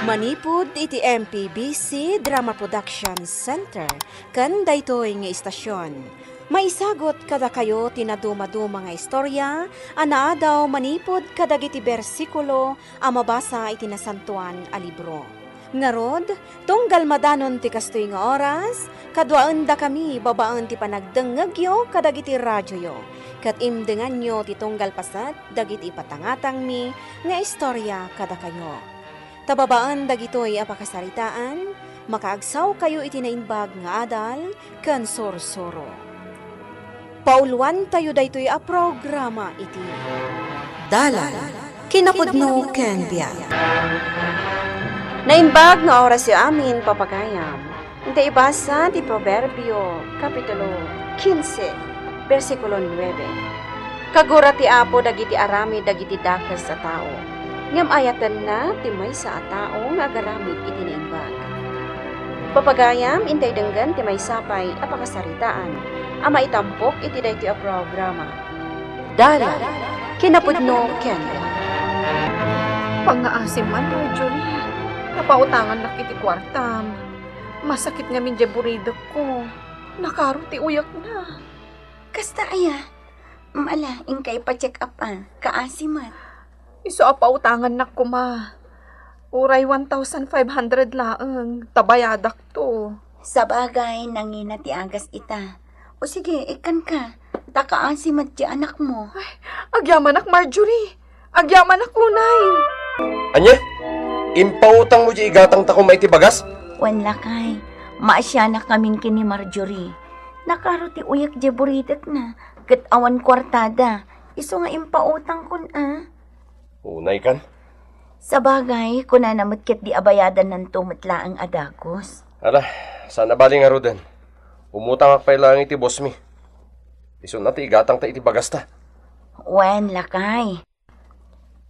Manipud iti MPBC Drama Production Center kan daytoy nga istasyon. Maisagot kada kayo tinaduma-duma nga istorya, anaadaw manipod kadagiti bersikulo a mabasa iti nasantuan a libro. Ngarod, tunggal madanon ti kastoy nga oras, kadwaan da kami babaan ti panagdengegyo kadagiti radyo yo. Kat imdengan nyo ti tunggal pasat dagiti patangatang mi nga istorya kada kayo. Tababaan dagitoy apakasaritaan, makaagsaw kayo iti naimbag nga adal, kan sorsoro. Pauluan tayo daytoy a programa iti Dala, kinapudno ken biag. Naimbag nga oras yu amin papagayam, iti ibasa ti Proverbio, Kapitulo 15, versikulo 9. Kagura ti Apo dagiti arami dagiti dakes sa tao. Ngam ayatan na timay sa tao nga agaramid iti naimbag. Papagayam intay denggan timay sapay apakasaritaan ama itampok iti daytoy a programa. Dala kinapudno ken Pangaasim man, Marjorie. Napautangan na kiti kwartam. Masakit nga min jaburidok ko. Nakaro ti uyak na. Kasta aya, mala ingkay pa-check up kaasimat. Iso apautangan na ko ma. Uray 1,500 laang. Tabayadak to. Sa bagay, nangina ti agas ita. O sige, ikan ka. Takaasimat ti anak mo. Agyaman ak, Marjorie. Agyaman ak, unay. Anya? Impautang mo di igatang tako maiti bagas? Wan lakay, maasya na kamin kini Marjorie. Nakaro ti uyak jaburidak na. Kat awan kwartada. Iso nga impautang kun Unay kan? Sa bagay, kuna namut ket di abayadan ng tumatla ang adagos. Ala, sana bali nga roden. Umutang akpay lang iti boss mi. Isun na ti igatang ta iti bagas ta. Wan lakay.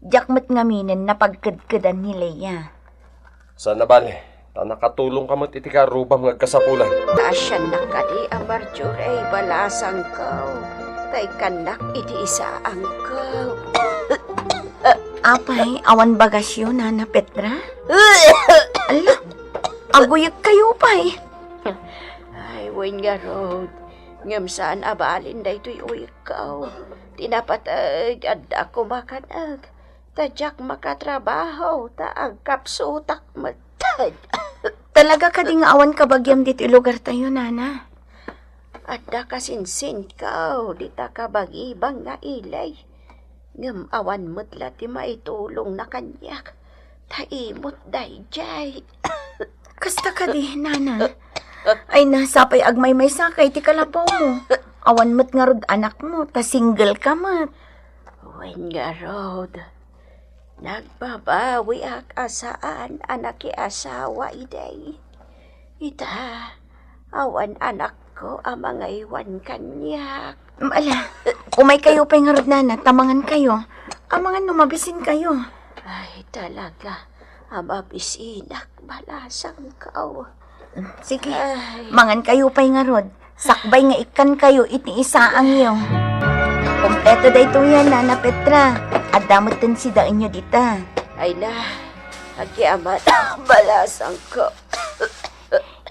Jakmat ngaminin na pagkadkadan ni Leia. Sana bali, ta nakatulong kamot iti karubam nga kasapulan. Asyan na kadi ang Marjorie balasang kaw. Kay kanak iti isa ang kaw. Apay, awan bagasyo na Petra? Ala, aguyak kayo pay. Ay, wen nga road. Ngam saan abalin da ito'y uyikaw. Tinapatag at ako makanag. Tadyak makatrabaho, taag kapsutak matad. Talaga ka di nga awan kabagyam dito lugar tayo, nana. At da kasinsin kaw, di ta kabagibang nga ilay. Ngam awan mutla ti maitulong na kanyak. Taimot dayjay. Kasta ka di, nana. Ay nasapay agmay may sakay ti kalabaw mo. Awan mo't nga rod anak mo, ta single ka mat. Wen nga road. Nagbabawi ak asaan anak asawa iday. Ita, awan anak ko ang mga iwan kanyak. Ala, umay kayo pa'y nga rod, nana, tamangan kayo. Amangan numabisin kayo. Ay talaga, amabisinak balasang kaw. Sige, Ay, mangan kayo pa'y nga rod. Sakbay nga ikan kayo, iti isa ang iyo. Kompleto da ito yan, Nana Petra. At damot din si daan nyo dita. ay na, agyaman balasang ko.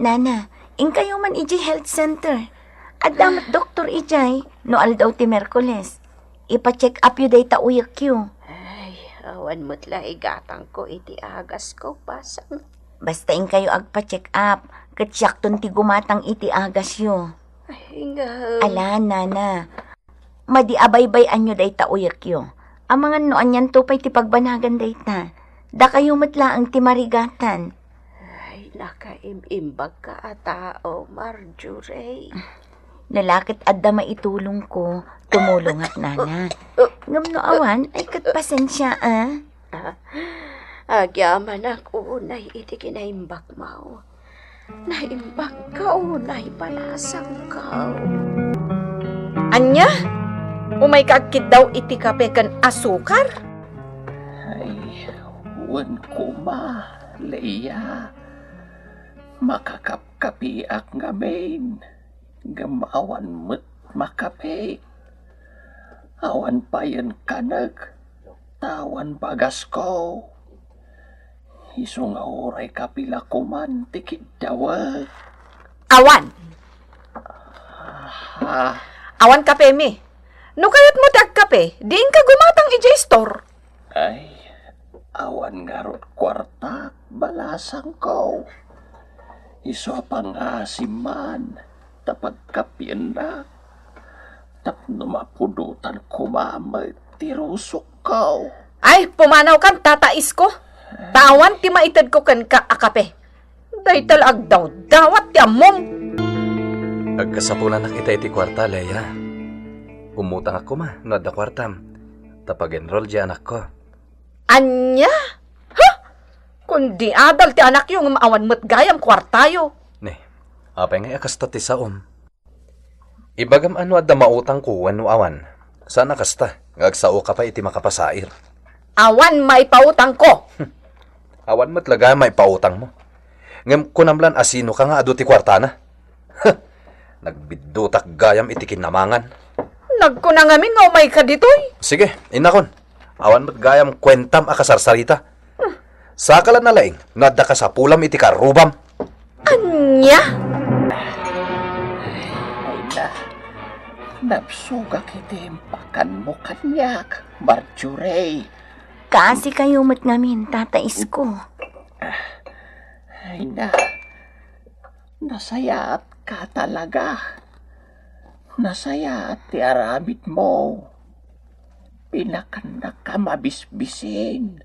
Nana, ing kayo man iji health center. At damot doktor ijay, no aldaw ti Merkules. Ipa-check up yu day tauyak yu. Ay, awan mo't igatang ko iti agas ko pasang. Basta ing kayo agpa-check up. Katsyak ti gumatang iti agas yu. Ay nga. Ala, Nana. Madiabaybay anyo day tauyak yu. Amangan no anyan tupay ti pagbanagan day ta. Da kayo matla ang ti marigatan. Ay, nakaimbag ka tao, Marjorie. Nalakit adda maitulong ko, tumulong at nana. Ngam no awan, ay kat pasensya Agyaman ako unay iti kinaimbag mo. Naimbag ka unay palasang ka. Anya? Umay kagkit daw iti kape kan asukar? Ay, wan ko ma, Leia. Makakapkapiak nga main. Gamawan mo't makape. Awan pa yan kanag. Tawan bagas ko. Iso nga oray kapila ko man, tikid dawag. Awan! Ha? Awan kape mi. No kayat mo tag kape, diin ka gumatang ijay store. Ay, awan nga rot kwarta, balasang ko. Iso pangasim man, tapagkapyan na. Tapno mapudutan ko mamay, tirusok ko. Ay, pumanaw kan tatais ko. Tawan ti maitad ko kan ka akape. Day talag daw, dawat ti amom. Agkasapulan na kita iti kwarta, Leia. Umutang ako ma, no adda kwartam. Tapag-enroll di anak ko. Anya? Ha? Kundi adal ti anak yung maawan mo't gayam kwartayo. Ne, apay nga akasta ti saom. Ibagam ano adda mautang ko wano awan. Sana kasta, ngagsao ka pa iti makapasair. Awan maipautang ko. Awan mo't laga may pautang mo. Ngam kunamlan asino ka nga adu ti kwarta na. Nagbidutak gayam iti kinamangan. Nagkunangamin nga umay ka ditoy. Sige, inakon. Awan mo't gayam kwentam akasarsarita. Sakalan na laing, nadda ka sa pulam iti karubam. Anya? Ay na, napsuga kitimpakan mo kanyak, Marjorie. Kasi kayo mat ngamin, tatais ko. Ay na, nasayaat ka talaga. Nasayaat ti aramid mo. Pinakanak ka mabisbisin.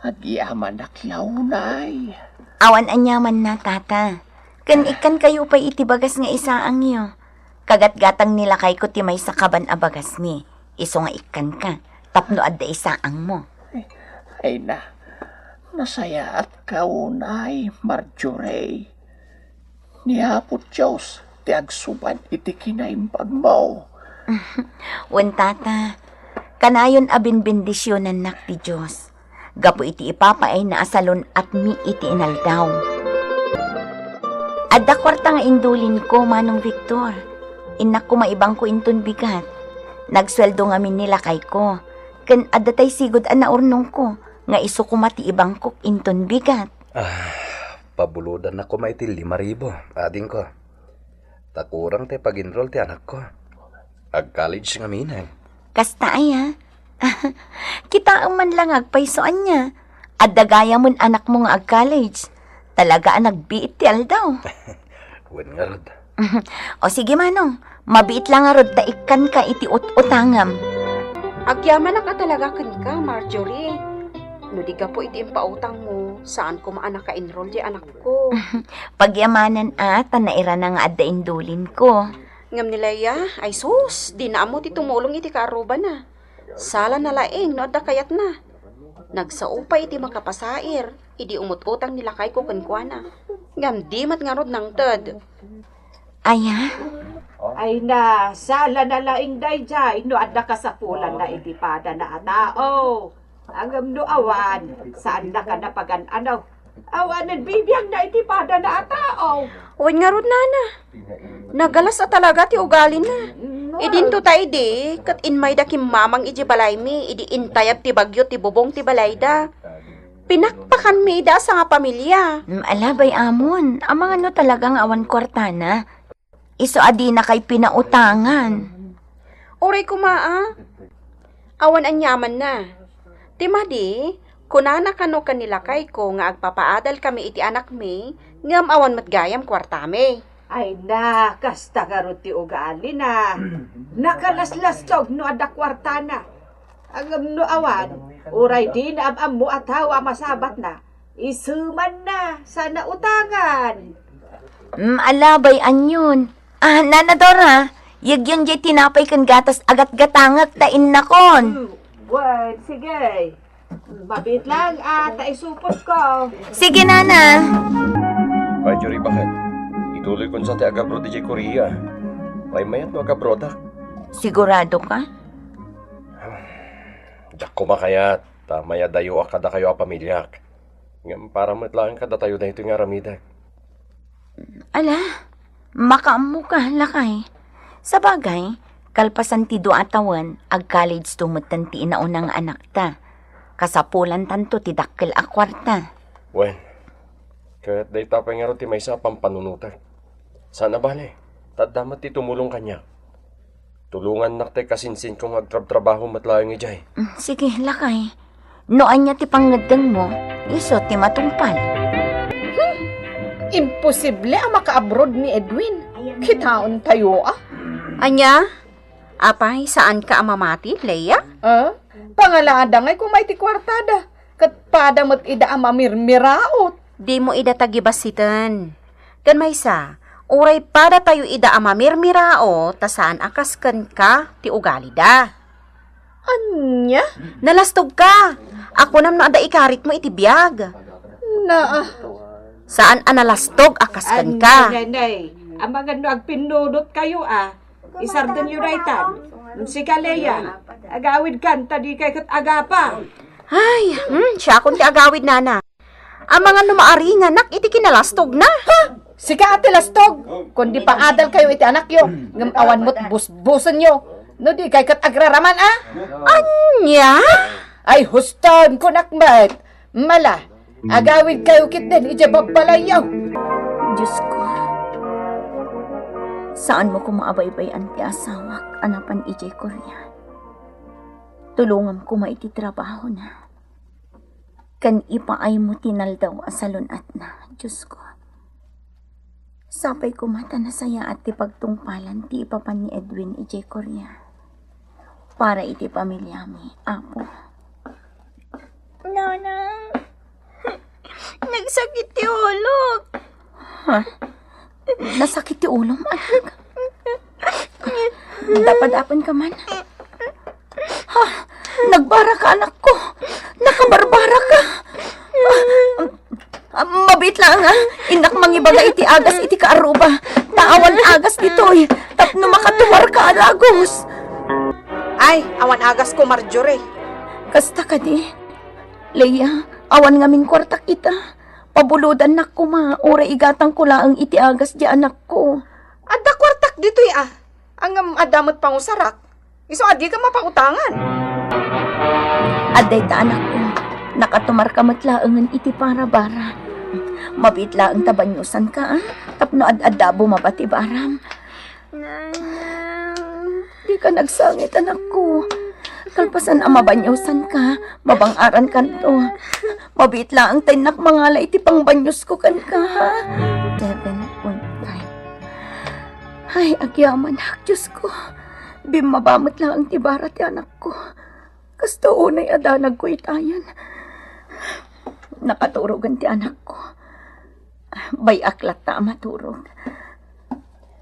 Agyaman naklaunay. Awan anyaman na, tata. Kan ikan kayo pa itibagas nga isa ang iyo. Kagat-gatang nila kay ko ti may sakaban abagas mi. Iso nga ikan ka. Tapno adda isa ang mo. Ay na, nasayaat ka unay, Marjorie. Nihapot Diyos, ti agsuban iti kinaimbag mo. Wen tata, kanayon abin bendisyonan nak ti Diyos. Gapo iti ipapaay na asalon at mi iti inaldaw. Adda kwarta nga indulin ko, Manong Victor. Inak ko maibang ko inton bigat. Nagsweldo nga min nila kay ko. Ken adda tay sigod an naurnong ko. Nga iso ko mati ibang ko inton bigat. Pabuludan ako maiti 5,000, ading ko. Takurang te pag-enroll ti anak ko. Ag-college nga minay. Kasta ay ha? Kita ang man lang agpaisoan niya. Adda gaya mon anak mo nga ag-college. Talaga ang nagbiit ti aldaw. Wen nga rod. O sige Manong, mabiit lang nga rod taikan ka iti ut-utangam. Agyaman na ka talaga kan ka, Marjorie. No di ka po iti impautang mo, saan ko maanak ka-enroll di anak ko. Pagyamanan ata naira na nga adda indulin ko. Ngam ni Leia, ay sus, di na mo ti tumulong iti karuba na. Sala na laeng, no da kayat na. Nagsaupay iti makapasair, idi umut-utang nila kay ko kankwana. Ngam di mat nga rod ng ted. Aya, Ay na, sala na laing dayjay, no adda ka sa pulan na itipada na atao. Agam no awan, saan na ka napagan ano? Awanan bibiyang na itipada na atao. Uwan nga rod nana. Nagalas na talaga ti ugali na. Idinto tayo di, kat inmay da kim mamang iji balay mi, idi intayab ti bagyo ti bubong ti balayda. Pinakpakan mi da sa nga pamilya. alabay amon, ang mga no talagang awan kwartana. Iso adi na kay pinautangan. Uray kumaa. Awan anyaman na. Timadi, kunana kano kanila kay ko nga agpapaadal kami iti anak mi, ngam awan matgayam kwartami. Ay na, kasta karuti ugali na. Nakalaslasog no adda kwartana. Agam no awan, uray di na am mo at hawa masabat na. Isuman na, sana utangan. Alabay anyon. Nanadora, yagyon jay tinapay kan gatas agat-gatangak tain nakon. Well, sige. Mabit lang at isupot ko. Sige nana. Marjorie, bakit? Ituloy ko sa ti agabro di Korea. May mayat no agabroda. Sigurado ka? Diyak ko makayat. Maya dayo akada kayo a pamilyak. Ngam para matlaan kada tayo na ito nga ramidag. Ala, makaamu ka, lakay. Sa bagay, kalpasan ti do atawan, ag college tumutan ti inaunang anak ta. Kasapulan tanto ti dakkel a kwarta. Wen, kahit day tapay nga ro ti maysa pampanunutan. Sana bale, tadamat ti tumulong kanya. Tulungan nakte kasinsin kong agtrab-trabaho matlayang ijay. Sige, lakay. Noan niya ti pangadang mo, iso ti matungpal. Imposible ang maka-abroad ni Edwin. Kitaon tayo Anya? Apay, saan ka amamati, Leia? Pangalada ngay kung may ti kwartada. Kat pada mo't ida ang mamirmiraot. Di mo ida tagibasitan. Kan maysa, uray pada tayo ida amamirmirao, tasaan akaskan ka, ti ugali da. Anya? Nalastog ka. Ako nam na ada ikarit mo iti biyag. Saan analastog akaskan ka? Nanay, ang mga no agpinudot kayo Isardan yung raytan. Si Kaleya, agawid kan, tadi kay kat agapa. Ay, siya akong ti agawid nana. Ang mga numaari nga nak, iti kinalastog na. Si Ate Lastog, kundi pangadal kayo iti anak yo. Ngamawan mo't busbusan yo. No di kay kat agraraman Anya? Ay huston ko nakmat. Mala, agawid kayo kit din, iti babalayaw. Diyos ko, saan mo ko maabaybay-an ti asawak, anapan ijay Korea? Tulungan ko maiti trabaho na. Kan ipaay mo tinaldaw asalon at na, Diyos ko. Sapay ko mata na saya at ti pagtungpalan ti ipapan ni Edwin ijay Korea. Para iti pamilya mi, apo. Nana, nagsakit ti ulo. Ha? Nasakit ti ulo mo, anak. Dapat-dapan ka man. Ha? Nagbara ka, anak ko. Nakabarbara ka. Mabit lang, Inak mangibaga iti agas iti kaaruba. Taawan agas ditoy. Tapno makatuwar ka, alagos. Ay, awan agas ko Marjorie. Kasta ka di. Leia, awan ngamin kwarta kita. Pabuludan na ko ora igatang ko laang iti agas di anak ko. Adda kwartak dito'y Ang adamot pangusarak. Iso adi ka mapautangan. Aday ta anak ko. Nakatumar ka matlaangan iti para-bara. Mabit laang tabanyusan ka Tapno ad-adabo mabati baram. Di ka nagsangit anak ko. Kalpasan ang mabanyusan ka, mabangaran ka to. Mabit lang tinak mangala iti pangbanyos ko kan ka, 7.5. Ay, agyaman, Diyos ko. Bimabamot lang ang tibara ti anak ko. Kasta unay adanag ko itayan. Nakaturogan ti anak ko. Bay aklat ta maturog.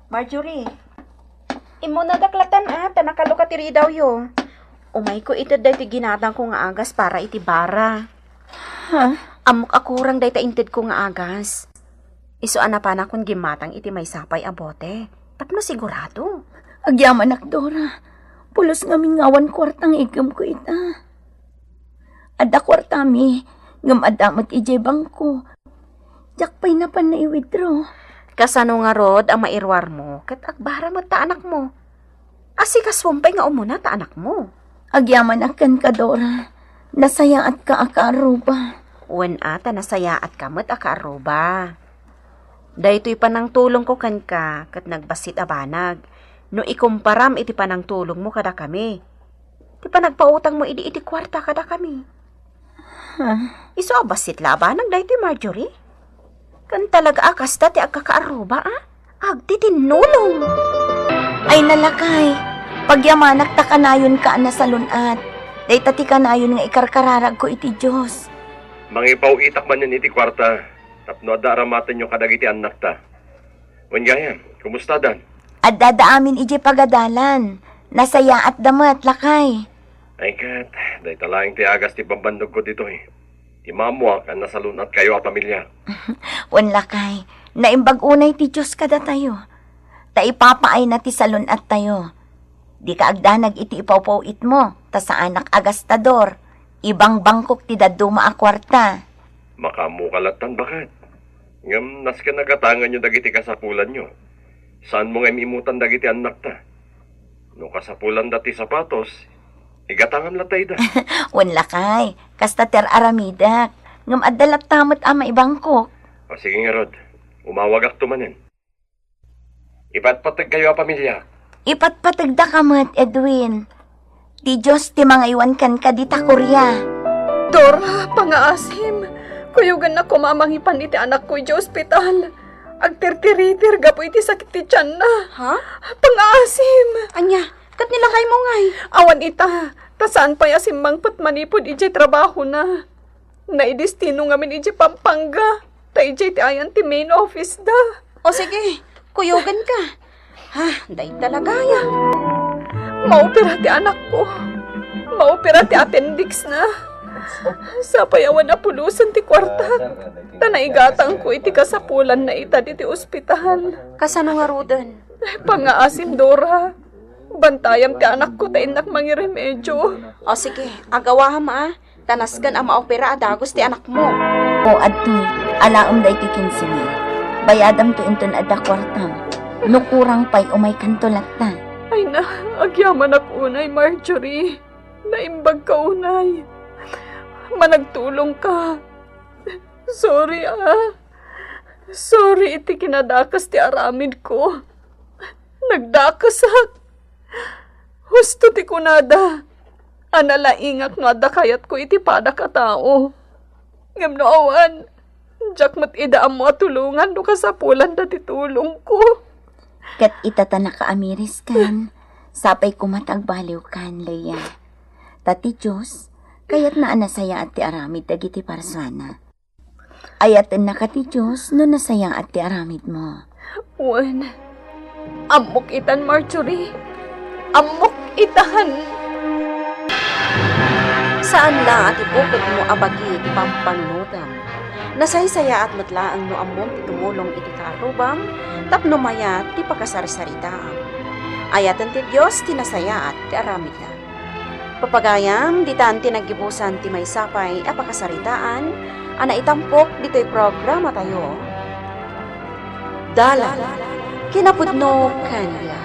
Marjorie, imo na daklatan tanakaluka tiri daw yo. Umay ko ito dahi ti ginatang ko nga agas para iti bara. Ha? Amok akurang dahi ta inted ko nga agas. Iso anapan akong gimatang iti may sapay abote. Tapno sigurado. Agyaman Dora. Pulos nga mingawan kwartang igam ko ita. Ada kwartami, ngam adamot ijay bangko. Jakpay na pan na i-withdraw. Kasano nga rod ang mairwar mo, kat agbara mo ta anak mo. Asi kaswampay nga umuna ta anak mo. Agyaman akan ka, Dora. Nasaya at ka akaaruba. Wen ata nasaya at kamot akaaruba. Daytoy panang tulong ko kan ka, kat nagbasit abanag. No ikumparam iti panang tulong mo kada kami. Ti panagpautang mo iti kwarta kada kami. Iso abasit labanag daytoy Marjorie. Kan talaga akasta ti agkakaaruba Agti tinulong. Ay nalakay. Pagyamanak ta kanayon ka na sa lunat. Dayta ti kanayon nga ikarkararag ko iti Diyos. Mangipaw itak man yan iti kwarta. Tapno adaramatan yung kadagiti anak ta. Wanggayan, kumusta dan? At dadaamin iji pagadalan. Nasaya at damat lakay. Ay kat, dahi talaing ti agas ti pambandog ko dito Ti mamuak ang nasalunat kayo a pamilya. Wan lakay. Naimbag unay ti Diyos kada tayo. Ta ipapaay na ti salunat tayo. Di ka agdanag iti ipawpawit mo, ta sa anak agastador. Ibang bangkok ti daduma a kwarta. Makamukalatan bakat. Ngam nas ka nagatangan nyo dagiti kasapulan nyo. Saan mo nga imimutan dagiti anak ta? No kasapulan dati sapatos, Igatangam latay da. Wan lakay, kasta ter aramidak. Ngam adalat tamot ama ibangko. O sige nga, Rod. Umawag ak tumanin. Ipatpatag kayo a pamilya. Ipatpatagda ka mo't, Edwin. Di Diyos ti mga iwan kan ka di ta Korea. Dora, pangaasim. Kuyugan na kumamangipan iti anak ko iti ospital. Agtirtiritir, gapo iti sakit ti tiyan na. Ha? Pangaasim. Anya, kat nila kay mo ngay. Awan ita, tasaan pa yasimbang pat manipod iti trabaho na. Naidestino ngamin iti Pampanga. Ta iti ti ayan ti main office da. O sige, kuyugan ka. Ha, day talaga ya. Maopera ti anak ko. Maopera ti appendix na. Sa payawan na pulusan ti kwarta. Tanaigatang ko iti kasapulan na ita ti ospital. Kasano nga Rodan? Pangaasim, Dora. Bantayam ti anak ko tainak mangiremedyo. O sige, agawaham Tanasgan ang maopera adagos ti anak mo. O adtoy, alaom day ti 15,000. Bayadam to inton adda kwartam. Nukurang pay umay kantolat ta. Ay na, agyaman ako unay, Marjorie. Naimbag ka unay. Managtulong ka. Sorry Sorry iti kinadakas ti aramid ko. Nagdakasak. Husto ti kunada. Analaingak no adda kayat ko iti pada ka tao. Ngam no awan. Diyak mat idaam mo tulungan no kasapulan da titulong ko. Kat itata nakaamiris kan. Sapay kumatagbaliw kan, Leia. Tati Diyos, kayat na anasaya at ti aramid dagiti parsana. Ayaten na ka ti Diyos no nasaya at ti aramid mo. Wan, amok itan, Marjorie. Amok itan. Saan la at ibukod mo abagi ti pampanunodam? Nasaysaya at matlaang no amom ti tumulong iti karubam, tapno maya ti pagkasarsaritaam. Ayatan ti Diyos tinasaya at ti aramid na. Papagayam, ditan tinagibusan ti may sapay a pakasaritaan, ana itampok dito'y programa tayo. Dala, kinapudno kanya.